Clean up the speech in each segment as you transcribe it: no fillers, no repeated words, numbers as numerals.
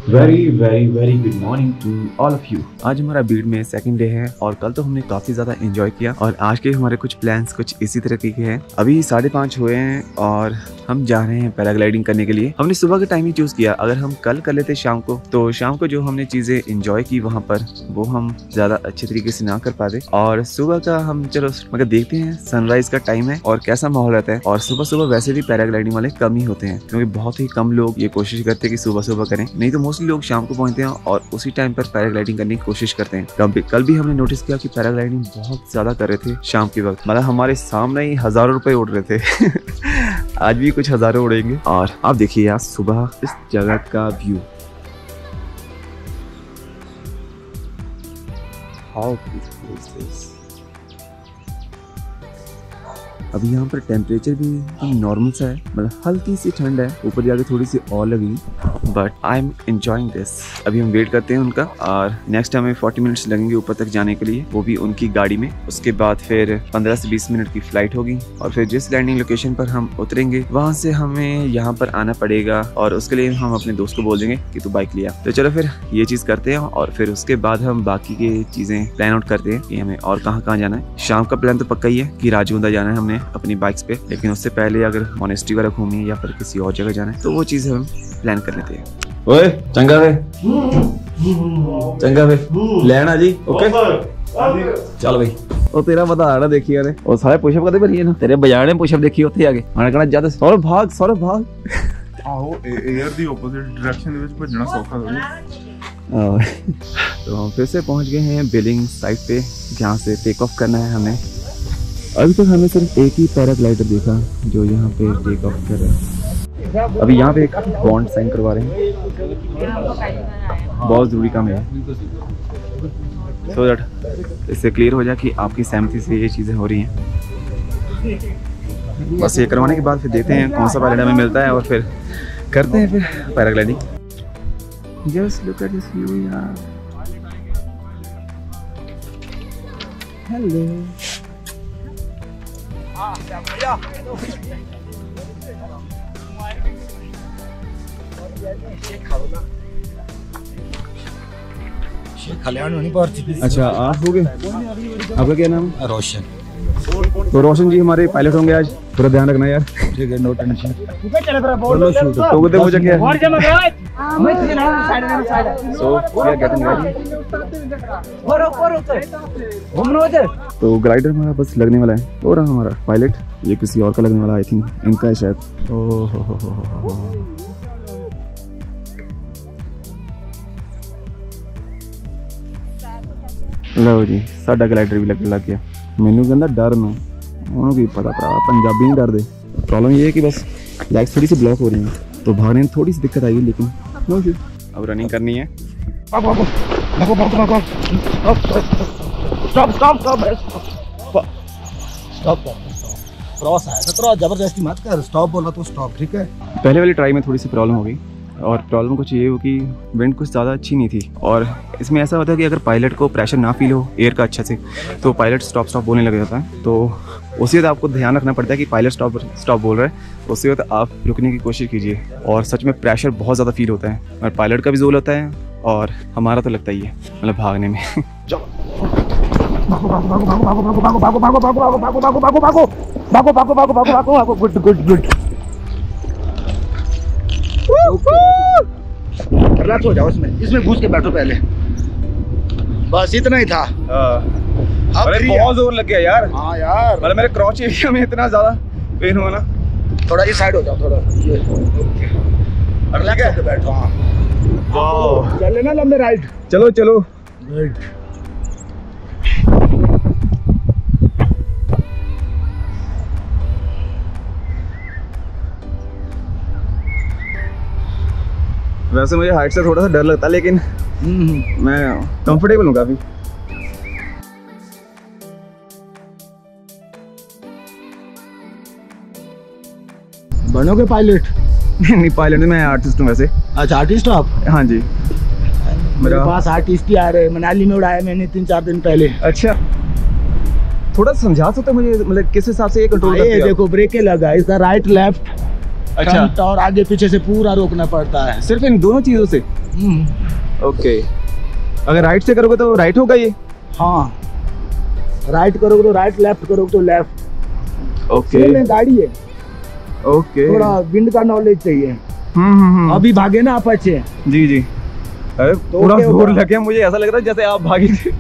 Very very very good morning to all of you. आज हमारा बीड में सेकंड डे है और कल तो हमने काफी ज्यादा एंजॉय किया और आज के हमारे कुछ प्लान्स कुछ इसी तरीके के हैं। अभी 5:30 हुए हैं और हम जा रहे हैं पैराग्लाइडिंग करने के लिए। हमने सुबह का टाइम ही चूज किया। अगर हम कल कर लेते शाम को तो शाम को जो हमने चीजें एंजॉय की वहाँ पर वो हम ज्यादा अच्छे तरीके से ना कर पाते। और सुबह का हम चलो मगर देखते हैं सनराइज का टाइम है और कैसा माहौल रहता है। और सुबह सुबह वैसे भी पैराग्लाइडिंग वाले कम ही होते हैं क्योंकि बहुत ही कम लोग ये कोशिश करते हैं कि सुबह सुबह करें, नहीं तो मोस्टली लोग शाम को पहुंचते हैं और उसी टाइम पर पैराग्लाइडिंग करने की कोशिश करते हैं। कल भी हमने नोटिस किया कि पैराग्लाइडिंग बहुत ज्यादा कर रहे थे शाम के वक्त, मतलब हमारे सामने ही हजारों रुपए उड़ रहे थे। आज भी कुछ हजारों उड़ेंगे। और आप देखिए यार सुबह इस जगह का view, how beautiful is this. अभी यहाँ पर टेम्परेचर भी नॉर्मल सा है, मतलब हल्की सी ठंड है, ऊपर जाके थोड़ी सी और लगी, but I am enjoying this. अभी हम वेट करते हैं उनका और नेक्स्ट हमें 40 मिनट्स लगेंगे ऊपर तक जाने के लिए, वो भी उनकी गाड़ी में। उसके बाद फिर 15 से 20 मिनट की फ्लाइट होगी और फिर जिस लैंडिंग लोकेशन पर हम उतरेंगे वहाँ से हमें यहाँ पर आना पड़ेगा और उसके लिए हम अपने दोस्त को बोल देंगे कि तू बाइक लिया। तो चलो फिर ये चीज़ करते हैं और फिर उसके बाद हम बाकी की चीज़ें प्लान आउट करते हैं कि हमें और कहाँ जाना है। शाम का प्लान तो पक्का ही है कि राजूंदा जाना है हमने अपनी बाइक्स पे, लेकिन उससे पहले अगर मोनेस्ट्री वगैरह घूमनी है या फिर किसी और जगह जाना है तो वो चीज़ हम प्लान कर लेते हैं। ओए चंगा वे लेना जी। ओके चल भाई। और तेरा बता रहा देखिए यार, और सारे पुशअप करते पर ये ना तेरे बजाने पुशअप देखिए ਉੱਥੇ आगे मैंने कहना ज्यादा सौरभ भाग ਆਹੋ 에ਅਰ ਦੀ ਆਪੋਜ਼ਿਟ डायरेक्शन ਦੇ ਵਿੱਚ ਭੱਜਣਾ ਸੌਖਾ ਥੋੜੀ। तो हम फिर से पहुंच गए हैं बिलिंग साइट पे जहाँ से टेक ऑफ करना है हमें। अभी तक हमें सिर्फ एक ही पैराग्लाइडर देखा जो यहाँ पे टेक ऑफ कर रहा है। अभी यहाँ पे एक बॉन्ड साइन करवा रहे हैं, बहुत ज़रूरी काम है सो दैट इससे क्लियर हो जाए कि आपकी सहमति से ये चीज़ें हो रही हैं। बस ये करवाने के बाद फिर देखते हैं कौन सा पैराग्लाइडर हमें मिलता है और फिर करते हैं फिर paragliding. Just look at this view यार, हेलो। अच्छा आप हो गए, आपका क्या नाम है? रोशन। तो रोशन जी हमारे पायलट होंगे आज, पूरा ध्यान रखना यार। ठीक है, नो टेंशन। तो मुझे क्या so we are getting ready. तो ग्लाइडर हमारा बस लगने वाला है और हमारा पायलट ये किसी और का लगने वाला, आई थिंक इनका है शायद। ओह हो। लो जी साडा ग्लाइडर भी लग गया। मैनू कहता डर ना, उन्होंने की पता भरा पंजाबी नहीं डरते। प्रॉब्लम ये है कि बस लाइट्स थोड़ी सी ब्लॉक हो रही हैं तो भागने में थोड़ी सी दिक्कत आई है, लेकिन नो इशू। अब रनिंग करनी है। स्टॉप क्रॉस आया तो जबरदस्ती मत कर, स्टॉप बोला तो स्टॉप, ठीक है। पहले वाली ट्राई में थोड़ी सी प्रॉब्लम हो गई और प्रॉब्लम कुछ ये हो कि विंड कुछ ज़्यादा अच्छी नहीं थी और इसमें ऐसा होता है कि अगर पायलट को प्रेशर ना फील हो एयर का अच्छा से तो पायलट स्टॉप बोलने लग जाता है। तो उसी वक्त आपको ध्यान रखना पड़ता है कि पायलट स्टॉप बोल रहा है, उसी वक्त आप रुकने की कोशिश कीजिए। और सच में प्रेशर बहुत ज़्यादा फील होता है और पायलट का भी जोर होता है और हमारा तो लगता ही है, मतलब भागने में। गुड रिलैक्स हो जाओ, इसमें घुस के बैठो पहले, बस इतना ही था। अरे बहुत जोर लग गया यार। हाँ यार, मतलब मेरे क्रॉच एरिया में इतना ज्यादा पेन हुआ ना। थोड़ा इस साइड हो जाओ, थोड़ा ये रिलैक्स होके बैठो। हाँ वाह, चल लेना लंबे राइट। चलो राइट। वैसे मुझे हाइट से थोड़ा सा डर लगता है लेकिन मैं कंफर्टेबल हूँ काफी। बनोगे पायलट? नहीं पायलट मैं आर्टिस्ट हूँ वैसे। अच्छा आर्टिस्ट हो आप? हाँ जी, मेरे पास आर्टिस्ट ही आ रहे हैं, मनाली में उड़ाया मैंने 3-4 दिन पहले। अच्छा थोड़ा समझा सकते हो मुझे, मतलब किस हिसाब से ये कंट्रोल करते ये हो? देखो ब्रेक लगा है, इसका राइट लेफ्ट अच्छा, फ्रंट और आगे पीछे से पूरा रोकना पड़ता है। सिर्फ इन दोनों चीजों से? ओके, अगर राइट से करोगे तो राइट होगा ये? हाँ, राइट करोगे तो राइट, लेफ्ट करोगे तो लेफ्ट। ओके, गाड़ी है, ओके, थोड़ा विंड का नॉलेज चाहिए। अभी भागे ना आप अच्छे। जी जी, अरे तो पूरा क्या जोर हुआ? लगे, मुझे ऐसा लग रहा है जैसे आप भागे थे।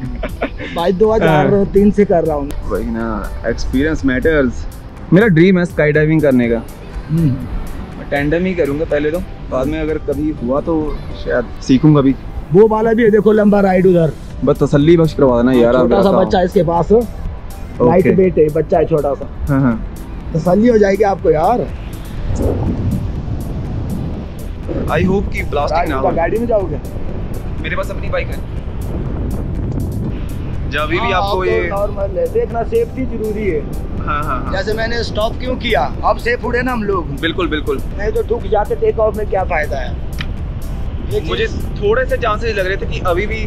भाई 2003 से कर रहा हूँ। वही ना, एक्सपीरियंस मैटर्स। मेरा ड्रीम है स्काई डाइविंग करने का। मैं टैंडम ही करूंगा पहले तो, बाद में अगर कभी हुआ तो शायद सीखूंगा भी। वो वाला भी है, देखो लंबा राइड उधर। बस तसल्ली बख्श करवा देना यार। छोटा सा बच्चा इसके पास, लाइट वेट है, बच्चा है छोटा सा। हाँ, तसल्ली हो जाएगी आपको यार। आई होप कि ब्लास्टिंग ना हो। गाड़ी में जाओगे? मेरे पास अपनी बाइक है। जब भी आपको ये नॉर्मल है, देखना सेफ्टी जरूरी है। हाँ, जैसे मैंने स्टॉप क्यों किया, अब सेफ उड़े ना हम लोग। बिल्कुल बिल्कुल। नहीं तो ठुक जाते टेक ऑफ में, क्या फायदा है। मुझे थोड़े से चांसेस लग रहे थे कि अभी भी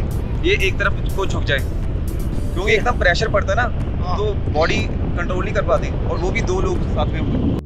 ये एक तरफ को झुक जाए, क्योंकि एकदम प्रेशर पड़ता है ना, तो बॉडी कंट्रोल नहीं कर पाती, और वो भी 2 लोग साथ में हुए।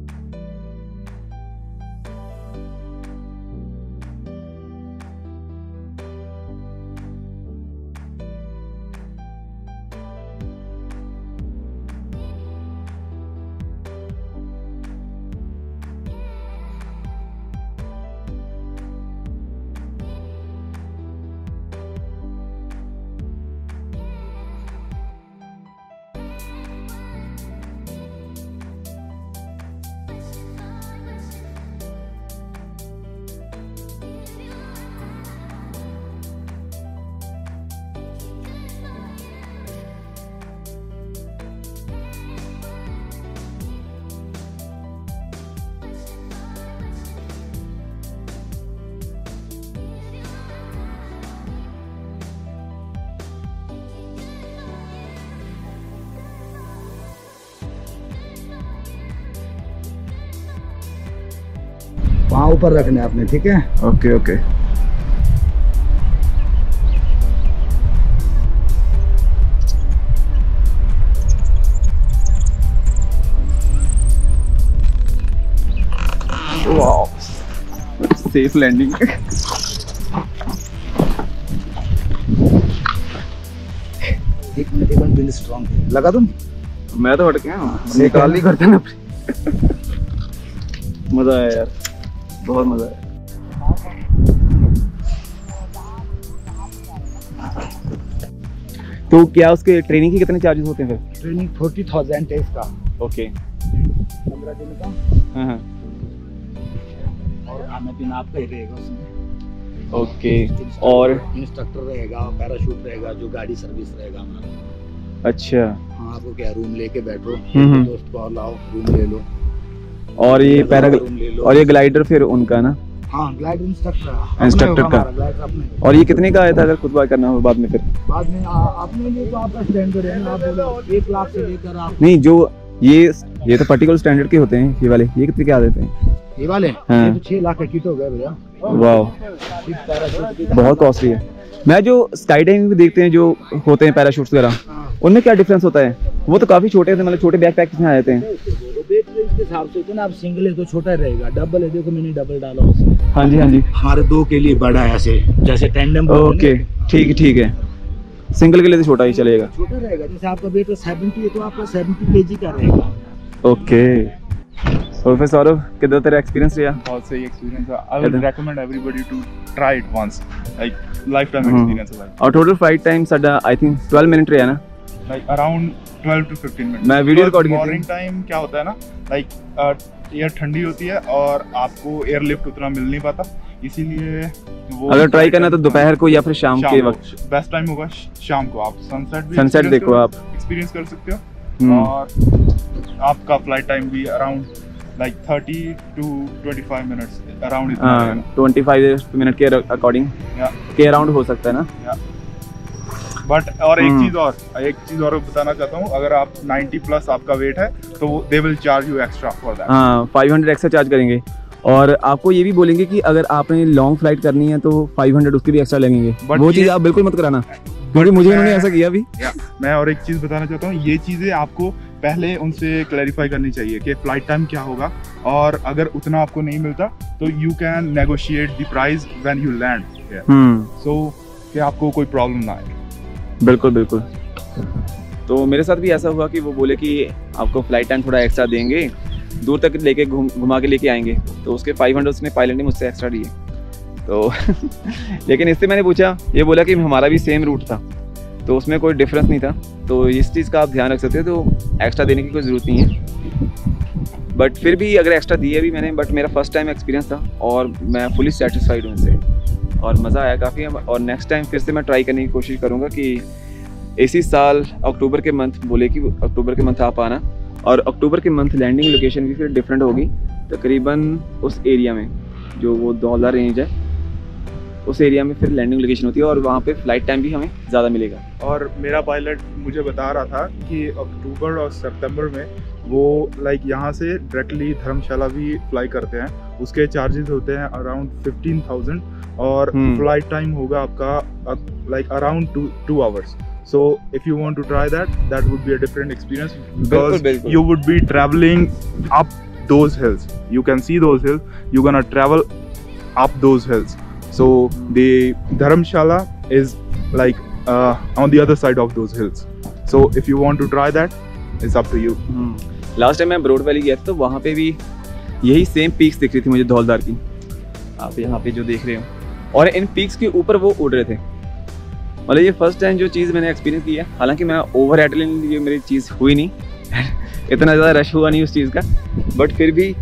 वहाँ ऊपर रखने आपने, ठीक है? Okay okay. Wow, safe landing. एक मिनट विंड स्ट्रॉन्ग है, लगा तुम? मैं तो हट गया हूँ, निकाल नहीं करते ना। मजा आया यार, बहुत मजा आया। तो क्या उसके ट्रेनिंग के कितने चार्जेस होते हैं फिर? ट्रेनिंग 40,000 है इसका। ओके, 15 दिन का। हाँ, और खाना पीना आपका ही रहेगा उसमें। ओके। और इंस्ट्रक्टर रहेगा, पैराशूट रहेगा, जो गाड़ी सर्विस रहेगा हमारा। अच्छा, हाँ, आपको क्या रूम लेके बैठो, हम्म। दोस्त को और लाओ, रूम ले लो। और ये रूम ले लो। और ये ग्लाइडर फिर उनका ना? हाँ, ग्लाइडर इंस्ट्रक्टर इंस्ट्रक्टर का। ग्लाइडर अपने। और ये कितने का आया था अगर खुद बात करना हो बाद में फिर? बाद में अपने लिए तो आपका स्टैंडर्ड है ना, आप बोलो 1 लाख से लेकर आप। नहीं, जो ये तो पर्टिकुलर स्टैंडर्ड के होते हैं, ये वाले ये कितने के आ देते हैं? ये वाले हाँ। ये तो 6 लाख का किट हो गया भैया। वाह, बहुत कॉस्टली है। मैं जो स्काई डाइविंग में देखते हैं जो होते हैं पैराशूट्स वगैरह, उनमें क्या डिफरेंस होता है? वो तो काफी छोटे होते हैं, मतलब छोटे बैकपैक में आ जाते हैं। वेट रेंज के हिसाब से ना, आप सिंगल है तो छोटा रहेगा, डबल है देखो मैंने डबल डाला उसमें। हाँ जी, हाँ जी। हमारे 2 के लिए बड़ा है, ऐसे जैसे टैंडम। ओके, ठीक है। सिंगल के लिए तो छोटा ही चलेगा। छोटा रहेगा, जैसे आपका वेट 70 है तो आपका 70 kg का रहेगा। ओके। और फिर सौरभ, कितना तेरा एक्सपीरियंस रहा? बहुत सही एक्सपीरियंस है। I will recommend everybody to try it once, like life time experience है भाई। और टोटल फ्लाइट टाइम साडा आई थिंक 12 मिनट रहा ना, लाइक अराउंड 12 to 15 मिनट। मैं वीडियो रिकॉर्ड की थी। मॉर्निंग टाइम क्या होता है ना, लाइक एयर ठंडी होती है और आपको एयर लिफ्ट उतना मिल नहीं पाता, इसीलिए वो अगर ट्राई करना तो दोपहर को या फिर शाम के वक्त बेस्ट टाइम होगा। शाम को आप सनसेट देखो, आप एक्सपीरियंस कर सकते हो। और आपका फ्लाइट टाइम भी around like 30 to 25 minutes around इतना रहेगा। 25 मिनट के अकॉर्डिंग के अराउंड हो सकता है ना। बट और एक चीज और बताना चाहता हूँ, अगर आप 90 प्लस आपका वेट है तो they will charge you extra for that. हाँ, 500 एक्स्ट्रा चार्ज करेंगे। और आपको ये भी बोलेंगे कि अगर आपने लॉन्ग फ्लाइट करनी है तो 500 उसके भी एक्स्ट्रा लगेंगे। वो चीज़ आप बिल्कुल मत कराना। क्योंकि मुझे उन्होंने ऐसा किया भी। मैं और एक चीज़ बताना चाहता हूँ, ये चीज़ें आपको पहले उनसे क्लैरिफाई करनी चाहिए कि फ़्लाइट टाइम क्या होगा, और अगर उतना आपको नहीं मिलता तो you can negotiate the price when you land, so कि आपको कोई प्रॉब्लम ना आए। बिल्कुल बिल्कुल। तो मेरे साथ भी ऐसा हुआ कि वो बोले कि आपको फ़्लाइट टाइम थोड़ा एक्स्ट्रा देंगे, दूर तक लेके घुमा के लेके आएंगे, तो उसके 500 उसने पायलट ने मुझसे एक्स्ट्रा दिए। तो लेकिन इससे मैंने पूछा, ये बोला कि हमारा भी सेम रूट था, तो उसमें कोई डिफरेंस नहीं था। तो इस चीज़ का आप ध्यान रख सकते हो, तो एक्स्ट्रा देने की कोई ज़रूरत नहीं है। बट फिर भी अगर एक्स्ट्रा दिए भी मैंने, बट मेरा फर्स्ट टाइम एक्सपीरियंस था और मैं फुली सेटिस्फाइड हूँ इससे, और मज़ा आया काफ़ी। और नेक्स्ट टाइम फिर से मैं ट्राई करने की कोशिश करूँगा कि इसी साल अक्टूबर के मंथ, बोले कि अक्टूबर के मंथ आप आना, और अक्टूबर के मंथ लैंडिंग लोकेशन भी फिर डिफरेंट होगी तकरीबन उस एरिया में, जो वो धौला रेंज है उस एरिया में फिर लैंडिंग लोकेशन होती है, और वहाँ पे फ़्लाइट टाइम भी हमें ज़्यादा मिलेगा। और मेरा पायलट मुझे बता रहा था कि अक्टूबर और सितंबर में वो लाइक यहाँ से डायरेक्टली धर्मशाला भी फ्लाई करते हैं, उसके चार्जेस होते हैं अराउंड 15,000, और फ्लाइट टाइम होगा आपका like around 2 hours. So if you want to try that, that would be a different experience, because you would be traveling up those hills. You can see those hills. You're gonna travel up those hills. So the Dharamshala is like on the other side of those hills. So if you want to try that, it's up to you. Last time मैं broad valley गया था, तो वहाँ पे भी यही same peaks दिख रही थी मुझे धौलधार की, आप यहाँ पे जो देख रहे हो, और इन पीक्स के ऊपर वो उड़ रहे थे। मतलब ये फर्स्ट टाइम जो चीज़ मैंने एक्सपीरियंस की है, हालांकि मैं ओवर एड्रेनलिन, ये मेरी चीज़ हुई नहीं इतना ज़्यादा रश हुआ नहीं उस चीज़ का, बट फिर भी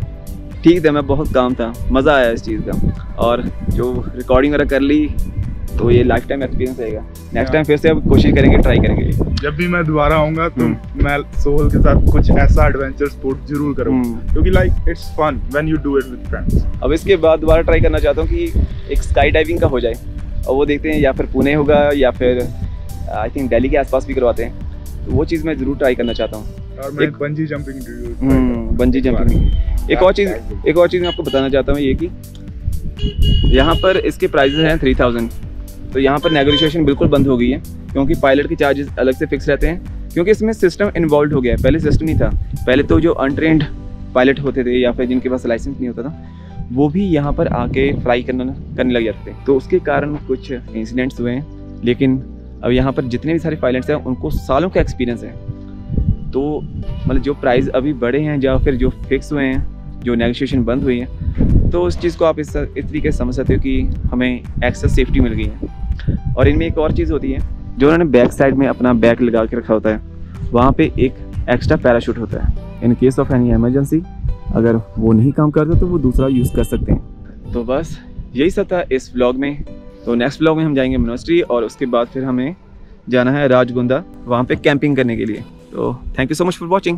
ठीक था, मैं बहुत काम था, मज़ा आया इस चीज़ का। और जो रिकॉर्डिंग वगैरह कर ली, तो ये लाइफ टाइम एक्सपीरियंस रहेगा। नेक्स्ट टाइम फिर से अब कोशिश करेंगे, ट्राई करेंगे। जब भी मैं दोबारा आऊँगा तो मैं सोहल के साथ कुछ ऐसा एडवेंचर स्पोर्ट जरूर करूँगा, क्योंकि like it's fun when you do it with friends. अब इसके बाद दोबारा ट्राई करना चाहता हूँ कि एक स्काई डाइविंग का हो जाए, और वो देखते हैं या फिर पुणे होगा या फिर आई थिंक दिल्ली के आसपास भी करवाते हैं, तो वो चीज़ मैं ज़रूर ट्राई करना चाहता हूँ। और मैं बंजी जंपिंग बंजी जंपिंग एक और चीज़ मैं आपको बताना चाहता हूँ, ये कि यहाँ पर इसके प्राइजेस हैं 3000, तो यहाँ पर नेगोशिएशन बिल्कुल बंद हो गई है, क्योंकि पायलट के चार्जेस अलग से फिक्स रहते हैं, क्योंकि इसमें सिस्टम इन्वॉल्व हो गया है। पहले सिस्टम नहीं था, पहले तो जो अनट्रेंड पायलट होते थे या फिर जिनके पास लाइसेंस नहीं होता था, वो भी यहाँ पर आके फ्लाई करने लग जाते थे, तो उसके कारण कुछ इंसिडेंट्स हुए हैं। लेकिन अब यहाँ पर जितने भी सारे पायलट्स हैं उनको सालों का एक्सपीरियंस है, तो मतलब जो प्राइस अभी बढ़े हैं या फिर जो फिक्स हुए हैं, जो नेगोशिएशन बंद हुई है, तो उस चीज़ को आप इस तरीके से समझ सकते हो कि हमें एक्स्ट्रा सेफ्टी मिल गई है। और इनमें एक और चीज़ होती है, जो उन्होंने बैक साइड में अपना बैग लगा के रखा होता है, वहाँ पे एक एक्स्ट्रा पैराशूट होता है, in case of any emergency अगर वो नहीं काम करता तो वो दूसरा यूज़ कर सकते हैं। तो बस यही सब था इस व्लॉग में। तो नेक्स्ट व्लॉग में हम जाएंगे मोनास्ट्री, और उसके बाद फिर हमें जाना है राजगुंदा, वहाँ पे कैंपिंग करने के लिए। तो thank you so much for watching.